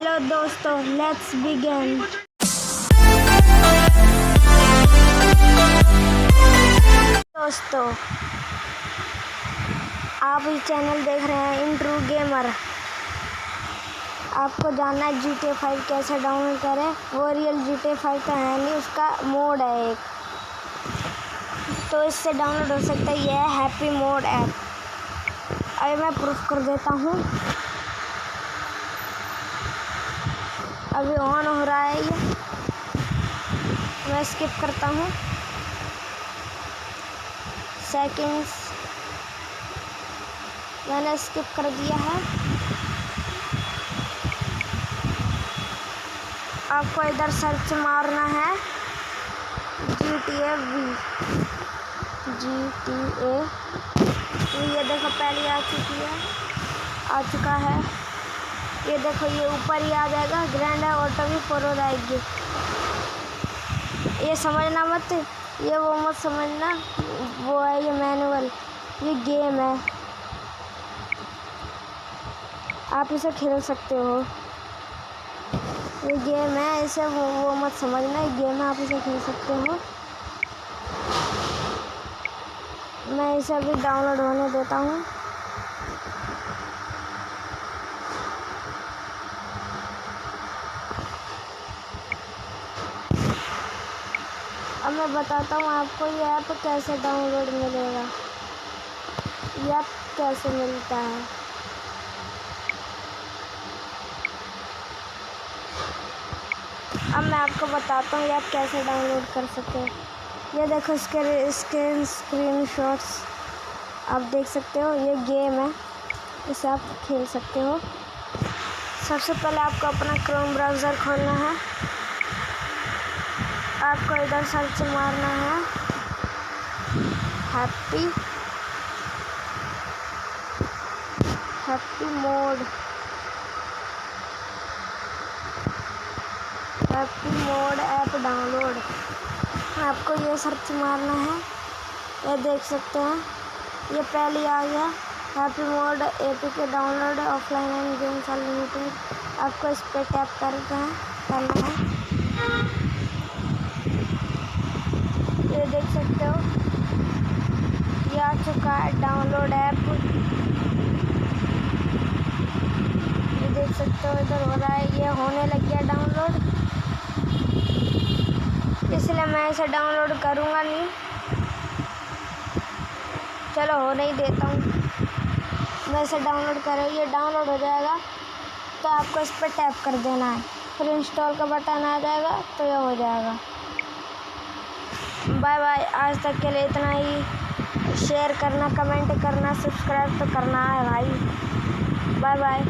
Hello दोस्तों, let's begin. दोस्तों, आप इस चैनल देख रहे हैं इंट्रू गेमर। आपको जानना है GTA 5 कैसे डाउनलोड करें। वो रियल GTA 5 तो है नहीं, उसका मोड है एक, तो इससे डाउनलोड हो सकता है। यह है हैप्पी मोड ऐप। अभी मैं प्रूफ कर देता हूँ। अभी ऑन हो रहा है ये, मैं स्किप करता हूँ। सेटिंग्स मैंने स्किप कर दिया है। आपको इधर सर्च मारना है GTA V। तो ये देखो पहले आ चुका है। ये देखो ये ऊपर ही आ जाएगा। ग्रैंड है, ऑटो भी फोर हो जाएगी। ये समझना मत, ये वो मत समझना, वो है ये मैनुअल, ये गेम है, आप इसे खेल सकते हो। ये गेम है, इसे वो मत समझना, ये गेम है, आप इसे खेल सकते हो। मैं इसे अभी डाउनलोड होने देता हूँ। अब मैं बताता हूँ आपको ये ऐप कैसे डाउनलोड मिलेगा, ये ऐप कैसे मिलता है। अब मैं आपको बताता हूँ ये ऐप कैसे डाउनलोड कर सकते हैं। ये देखो इसके स्क्रीनशॉट्स आप देख सकते हो। ये गेम है, इसे आप खेल सकते हो। सबसे पहले आपको अपना क्रोम ब्राउज़र खोलना है। आपको इधर सर्च मारना है हैप्पी मोड ऐप डाउनलोड। आपको ये सर्च मारना है। ये देख सकते हैं, ये पहले आ गया happy mode APK download offline and games unlimited. आपको इस पर टैप करना है। ये देख सकते हो, ये आ चुका है डाउनलोड ऐप। ये देख सकते हो इधर हो रहा है, ये होने लग गया डाउनलोड। इसलिए मैं इसे डाउनलोड करूँगा नहीं, चलो होने ही देता हूँ। मैं इसे डाउनलोड करूँ, ये डाउनलोड हो जाएगा तो आपको इस पर टैप कर देना है, फिर इंस्टॉल का बटन आ जाएगा तो ये हो जाएगा। Bye bye. आज तक के लिए इतना ही। शेयर करना, कमेंट करना, सब्सक्राइब तो करना है भाई। Bye bye.